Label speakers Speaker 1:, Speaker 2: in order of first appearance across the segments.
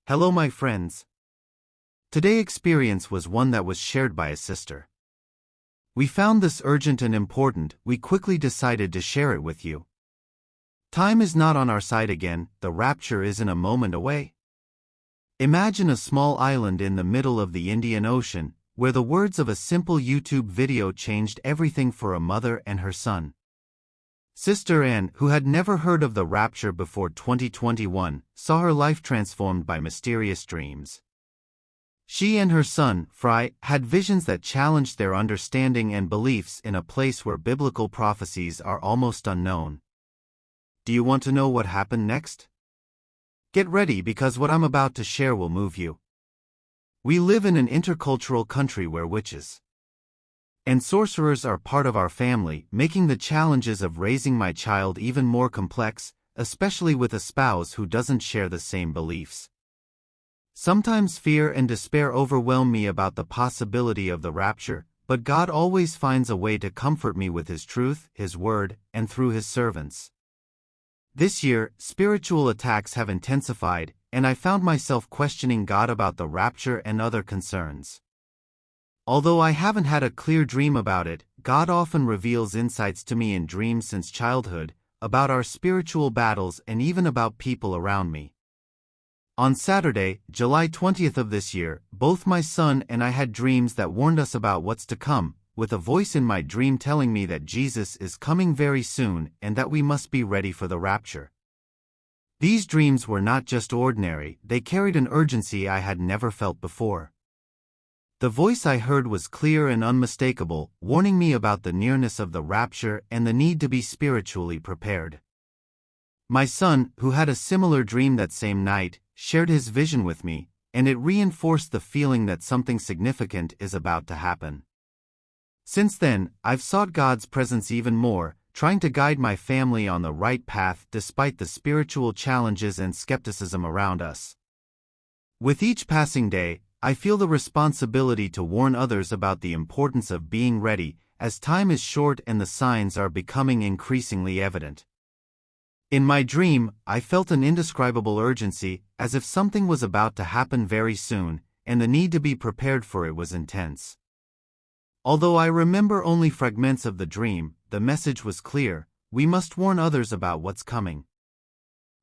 Speaker 1: Hello my friends. Today's experience was one that was shared by a sister. We found this urgent and important, we quickly decided to share it with you. Time is not on our side again, the rapture isn't a moment away. Imagine a small island in the middle of the Indian Ocean, where the words of a simple YouTube video changed everything for a mother and her son. Sister Anne, who had never heard of the rapture before 2021, saw her life transformed by mysterious dreams. She and her son, Fry, had visions that challenged their understanding and beliefs in a place where biblical prophecies are almost unknown. Do you want to know what happened next? Get ready because what I'm about to share will move you. We live in an intercultural country where witches and sorcerers are part of our family, making the challenges of raising my child even more complex, especially with a spouse who doesn't share the same beliefs. Sometimes fear and despair overwhelm me about the possibility of the rapture, but God always finds a way to comfort me with His truth, His word, and through His servants. This year, spiritual attacks have intensified, and I found myself questioning God about the rapture and other concerns. Although I haven't had a clear dream about it, God often reveals insights to me in dreams since childhood, about our spiritual battles and even about people around me. On Saturday, July 20th of this year, both my son and I had dreams that warned us about what's to come, with a voice in my dream telling me that Jesus is coming very soon and that we must be ready for the rapture. These dreams were not just ordinary, they carried an urgency I had never felt before. The voice I heard was clear and unmistakable, warning me about the nearness of the rapture and the need to be spiritually prepared. My son, who had a similar dream that same night, shared his vision with me, and it reinforced the feeling that something significant is about to happen. Since then, I've sought God's presence even more, trying to guide my family on the right path despite the spiritual challenges and skepticism around us. With each passing day, I feel the responsibility to warn others about the importance of being ready, as time is short and the signs are becoming increasingly evident. In my dream, I felt an indescribable urgency, as if something was about to happen very soon, and the need to be prepared for it was intense. Although I remember only fragments of the dream, the message was clear: we must warn others about what's coming.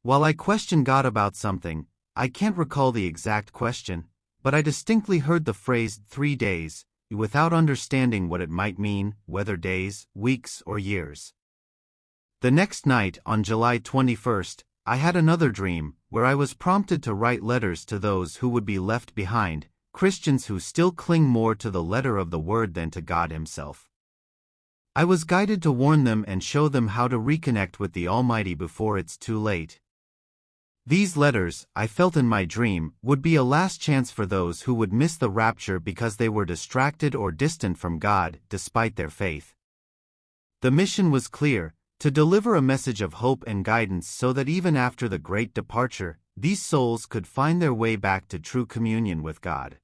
Speaker 1: While I questioned God about something, I can't recall the exact question, but I distinctly heard the phrase 3 days, without understanding what it might mean, whether days, weeks, or years. The next night, on July 21st, I had another dream, where I was prompted to write letters to those who would be left behind, Christians who still cling more to the letter of the word than to God Himself. I was guided to warn them and show them how to reconnect with the Almighty before it's too late. These letters, I felt in my dream, would be a last chance for those who would miss the rapture because they were distracted or distant from God, despite their faith. The mission was clear: to deliver a message of hope and guidance so that even after the great departure, these souls could find their way back to true communion with God.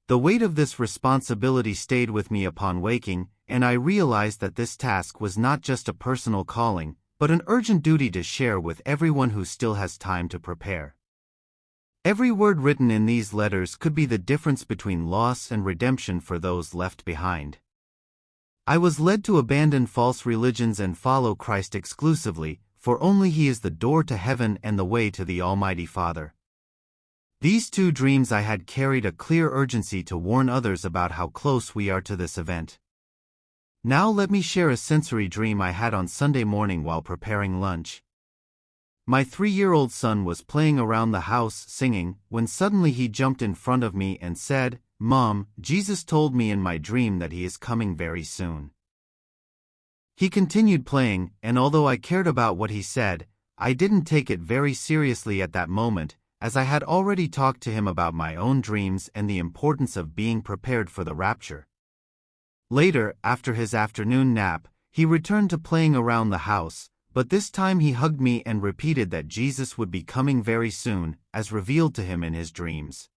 Speaker 1: The weight of this responsibility stayed with me upon waking, and I realized that this task was not just a personal calling, but an urgent duty to share with everyone who still has time to prepare. Every word written in these letters could be the difference between loss and redemption for those left behind. I was led to abandon false religions and follow Christ exclusively, for only He is the door to heaven and the way to the Almighty Father. These 2 dreams I had carried a clear urgency to warn others about how close we are to this event. Now let me share a sensory dream I had on Sunday morning while preparing lunch. My 3-year-old son was playing around the house singing, when suddenly he jumped in front of me and said, "Mom, Jesus told me in my dream that He is coming very soon." He continued playing, and although I cared about what he said, I didn't take it very seriously at that moment, as I had already talked to him about my own dreams and the importance of being prepared for the rapture. Later, after his afternoon nap, he returned to playing around the house, but this time he hugged me and repeated that Jesus would be coming very soon, as revealed to him in his dreams.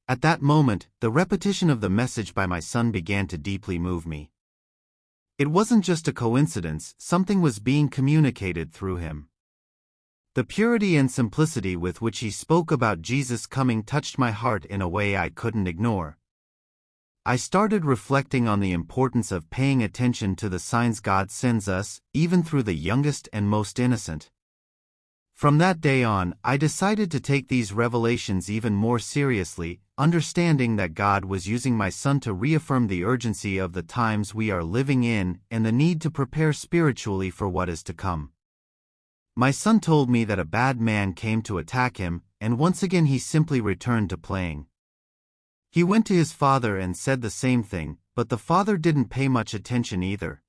Speaker 1: At that moment, the repetition of the message by my son began to deeply move me. It wasn't just a coincidence, something was being communicated through him. The purity and simplicity with which he spoke about Jesus coming touched my heart in a way I couldn't ignore. I started reflecting on the importance of paying attention to the signs God sends us, even through the youngest and most innocent. From that day on, I decided to take these revelations even more seriously, understanding that God was using my son to reaffirm the urgency of the times we are living in and the need to prepare spiritually for what is to come. My son told me that a bad man came to attack him, and once again he simply returned to playing. He went to his father and said the same thing, but the father didn't pay much attention either.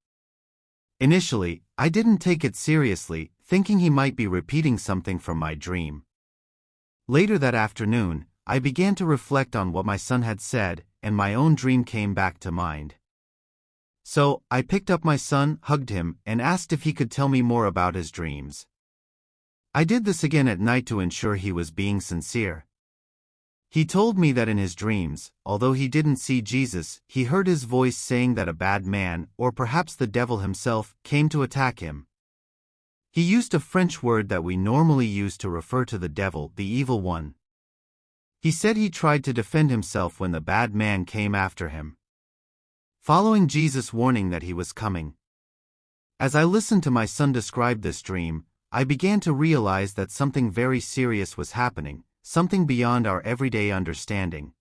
Speaker 1: Initially, I didn't take it seriously, thinking he might be repeating something from my dream. Later that afternoon, I began to reflect on what my son had said, and my own dream came back to mind. So, I picked up my son, hugged him, and asked if he could tell me more about his dreams. I did this again at night to ensure he was being sincere. He told me that in his dreams, although he didn't see Jesus, he heard his voice saying that a bad man, or perhaps the devil himself, came to attack him. He used a French word that we normally use to refer to the devil, the evil one. He said he tried to defend himself when the bad man came after him, following Jesus' warning that he was coming. As I listened to my son describe this dream, I began to realize that something very serious was happening, something beyond our everyday understanding.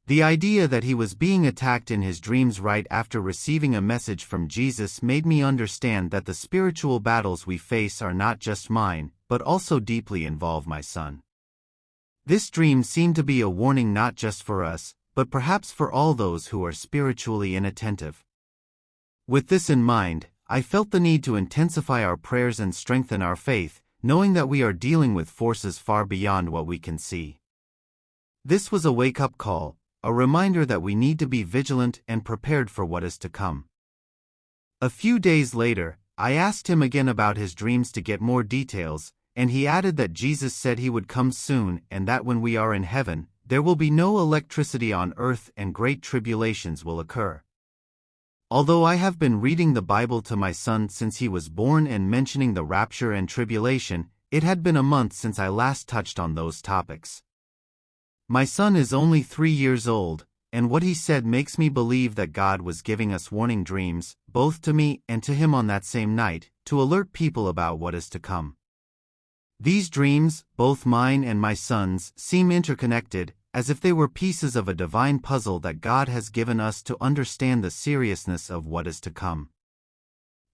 Speaker 1: The idea that he was being attacked in his dreams right after receiving a message from Jesus made me understand that the spiritual battles we face are not just mine, but also deeply involve my son. This dream seemed to be a warning not just for us, but perhaps for all those who are spiritually inattentive. With this in mind, I felt the need to intensify our prayers and strengthen our faith, knowing that we are dealing with forces far beyond what we can see. This was a wake-up call, a reminder that we need to be vigilant and prepared for what is to come. A few days later, I asked him again about his dreams to get more details, and he added that Jesus said he would come soon and that when we are in heaven, there will be no electricity on earth and great tribulations will occur. Although I have been reading the Bible to my son since he was born and mentioning the rapture and tribulation, it had been a month since I last touched on those topics. My son is only 3 years old, and what he said makes me believe that God was giving us warning dreams, both to me and to him on that same night, to alert people about what is to come. These dreams, both mine and my son's, seem interconnected, as if they were pieces of a divine puzzle that God has given us to understand the seriousness of what is to come.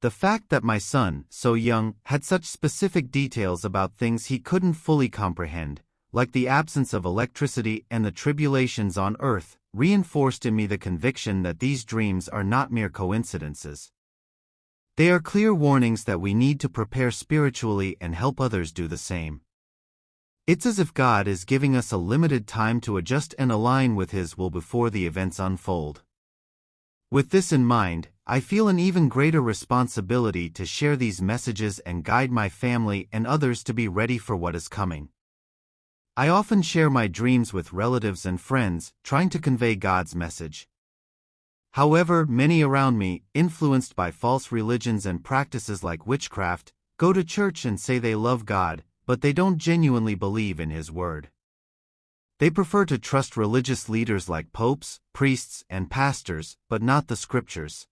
Speaker 1: The fact that my son, so young, had such specific details about things he couldn't fully comprehend, like the absence of electricity and the tribulations on earth, reinforced in me the conviction that these dreams are not mere coincidences. They are clear warnings that we need to prepare spiritually and help others do the same. It's as if God is giving us a limited time to adjust and align with His will before the events unfold. With this in mind, I feel an even greater responsibility to share these messages and guide my family and others to be ready for what is coming. I often share my dreams with relatives and friends, trying to convey God's message. However, many around me, influenced by false religions and practices like witchcraft, go to church and say they love God, but they don't genuinely believe in His word. They prefer to trust religious leaders like popes, priests, and pastors, but not the scriptures.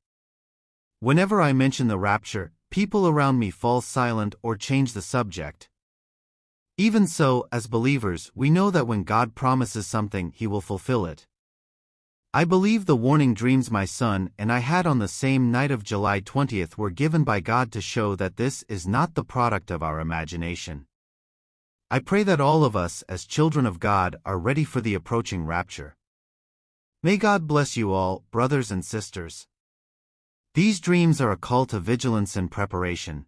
Speaker 1: Whenever I mention the rapture, people around me fall silent or change the subject. Even so, as believers, we know that when God promises something, He will fulfill it. I believe the warning dreams my son and I had on the same night of July 20th were given by God to show that this is not the product of our imagination. I pray that all of us, as children of God, are ready for the approaching rapture. May God bless you all, brothers and sisters. These dreams are a call to vigilance and preparation.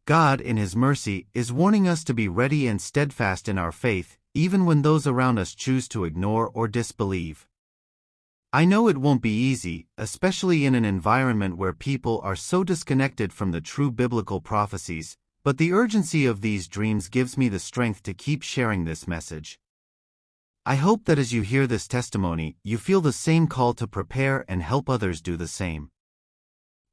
Speaker 1: God, in His mercy, is warning us to be ready and steadfast in our faith, even when those around us choose to ignore or disbelieve. I know it won't be easy, especially in an environment where people are so disconnected from the true biblical prophecies, but the urgency of these dreams gives me the strength to keep sharing this message. I hope that as you hear this testimony, you feel the same call to prepare and help others do the same.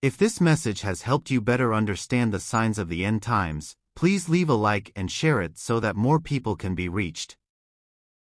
Speaker 1: If this message has helped you better understand the signs of the end times, Please leave a like and share it so that more people can be reached.